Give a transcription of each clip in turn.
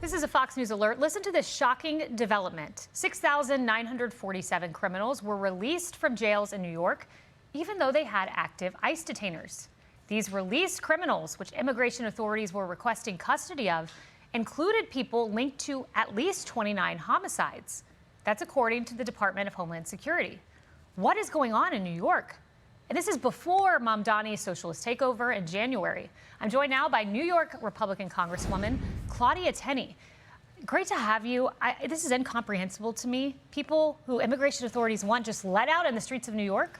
This is a Fox News alert. Listen to this shocking development. 6,947 criminals were released from jails in New York, even though they had active ICE detainers. These released criminals, which immigration authorities were requesting custody of, included people linked to at least 29 homicides. That's according to the Department of Homeland Security. What is going on in New York? And this is before Mamdani's socialist takeover in January. I'm joined now by New York Republican Congresswoman Claudia Tenney. Great to have you. This is incomprehensible to me. People who immigration authorities want just let out in the streets of New York?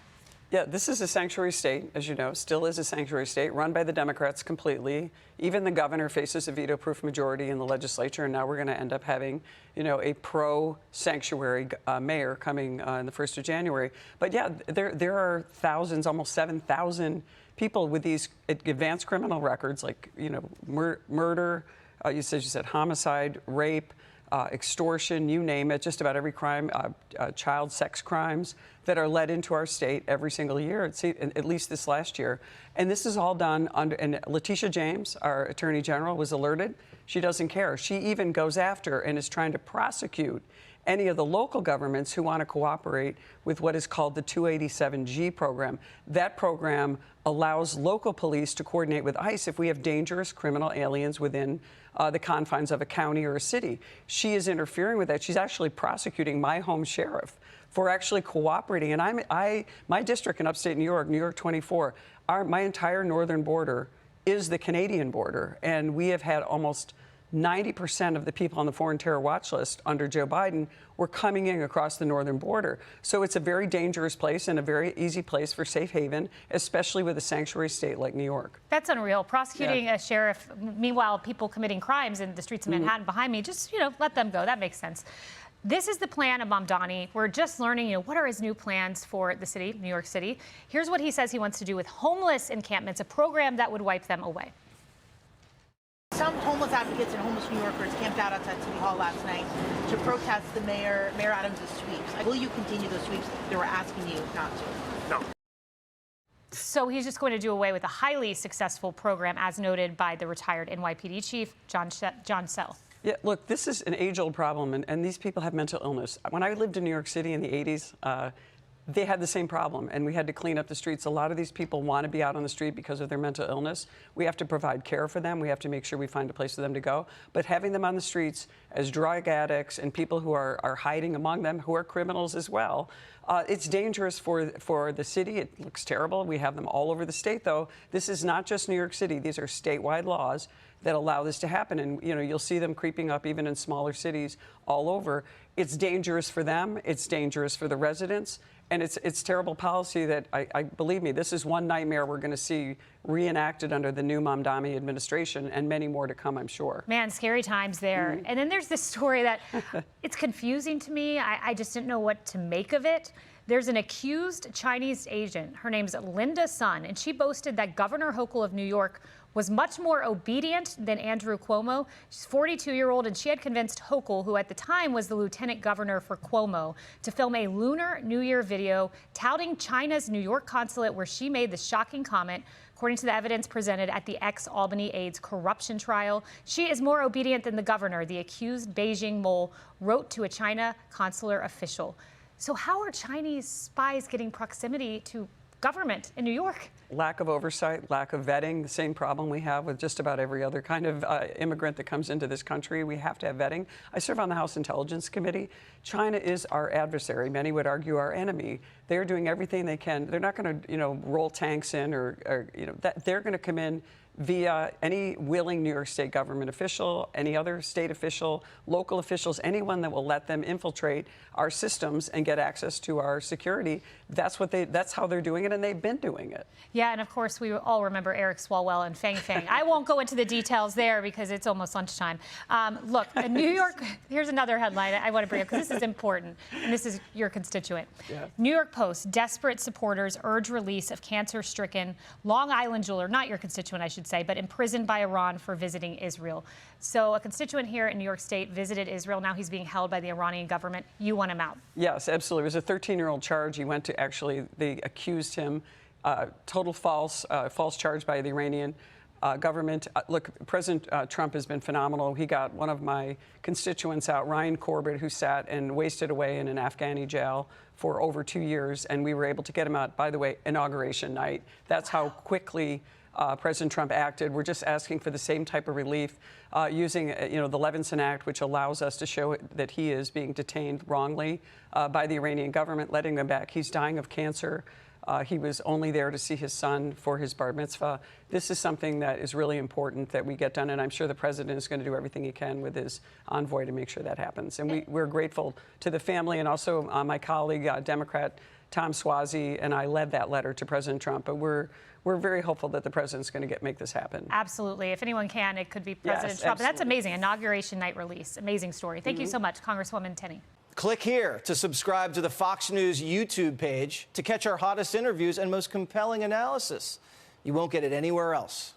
Yeah, this is a sanctuary state, as you know, still is a sanctuary state, run by the Democrats completely. Even the governor faces a veto-proof majority in the legislature, and now we're going to end up having, a pro-sanctuary mayor coming in the 1st of January. But yeah, there are thousands, almost 7,000 people with these advanced criminal records, like, murder, you said homicide, rape, extortion, you name it, just about every crime, child sex crimes that are let into our state every single year, at least this last year. And this is all done under, and Letitia James, our Attorney General, was alerted. She doesn't care. She even goes after and is trying to prosecute any of the local governments who want to cooperate with what is called the 287G program. That program allows local police to coordinate with ICE if we have dangerous criminal aliens within the confines of a county or a city. She is interfering with that. She's actually prosecuting my home sheriff for actually cooperating. And my district in upstate New York, New York 24, my entire northern border is the Canadian border. And we have had almost 90% of the people on the foreign terror watch list under Joe Biden were coming in across the northern border. So it's a very dangerous place and a very easy place for safe haven, especially with a sanctuary state like New York. That's unreal. Prosecuting a sheriff, meanwhile, people committing crimes in the streets of Manhattan behind me, just, let them go. That makes sense. This is the plan of Mamdani. We're just learning, what are his new plans for the city, New York City. Here's what he says he wants to do with homeless encampments, a program that would wipe them away. Some homeless advocates and homeless New Yorkers camped out outside City Hall last night to protest the Mayor Adams' sweeps. Will you continue those sweeps? They were asking you not to. No. So he's just going to do away with a highly successful program, as noted by the retired NYPD chief, John Sell. Yeah, look, this is an age-old problem, and these people have mental illness. When I lived in New York City in the 80s, they had the same problem, and we had to clean up the streets. A lot of these people want to be out on the street because of their mental illness. We have to provide care for them. We have to make sure we find a place for them to go. But having them on the streets as drug addicts and people who are hiding among them, who are criminals as well, it's dangerous for the city. It looks terrible. We have them all over the state, though. This is not just New York City. These are statewide laws that allow this to happen. And, you'll see them creeping up even in smaller cities all over. It's dangerous for them. It's dangerous for the residents. And it's terrible policy that, I believe me, this is one nightmare we're going to see reenacted under the new Mamdani administration, and many more to come, I'm sure. Man, scary times there. And then there's this story that it's confusing to me. I just didn't know what to make of it. There's an accused Chinese agent. Her name's Linda Sun, and she boasted that Governor Hochul of New York was much more obedient than Andrew Cuomo. She's 42-year-old, and she had convinced Hochul, who at the time was the lieutenant governor for Cuomo, to film a Lunar New Year video touting China's New York consulate, where she made the shocking comment. According to the evidence presented at the ex-Albany aides corruption trial, she is more obedient than the governor, the accused Beijing mole wrote to a China consular official. So how are Chinese spies getting proximity to government in New York? Lack of oversight, lack of vetting, the same problem we have with just about every other kind of immigrant that comes into this country. We have to have vetting. I serve on the House Intelligence Committee. China is our adversary. Many would argue our enemy. They're doing everything they can. They're not going to, roll tanks in or they're going to come in via any willing New York State government official, any other state official, local officials, anyone that will let them infiltrate our systems and get access to our security. That's how they're doing it, and they've been doing it. Yeah, and of course, we all remember Eric Swalwell and Fang Fang. I won't go into the details there because it's almost lunchtime. Look, New York, here's another headline I want to bring up because this is important, and this is your constituent. Yeah. New York Post, desperate supporters urge release of cancer-stricken Long Island jeweler, not your constituent, I should say, but imprisoned by Iran for visiting Israel. So a constituent here in New York State visited Israel. Now he's being held by the Iranian government. You want him out? Yes, absolutely. It was a 13-year-old charge. He went to they accused him, total false charge by the Iranian government. Look, President Trump has been phenomenal. He got one of my constituents out, Ryan Corbett, who sat and wasted away in an Afghani jail for over 2 years, and we were able to get him out, by the way, inauguration night. That's how quickly President Trump acted. We're just asking for the same type of relief using, the Levinson Act, which allows us to show that he is being detained wrongly by the Iranian government, letting him back. He's dying of cancer. He was only there to see his son for his bar mitzvah. This is something that is really important that we get done, and I'm sure the president is going to do everything he can with his envoy to make sure that happens. And we're grateful to the family, and also my colleague, Democrat Tom Suozzi, and I led that letter to President Trump. But we're very hopeful that the president's going to make this happen. Absolutely. If anyone can, it could be President Trump. And that's amazing. Inauguration night release. Amazing story. Thank you so much, Congresswoman Tenney. Click here to subscribe to the Fox News YouTube page to catch our hottest interviews and most compelling analysis. You won't get it anywhere else.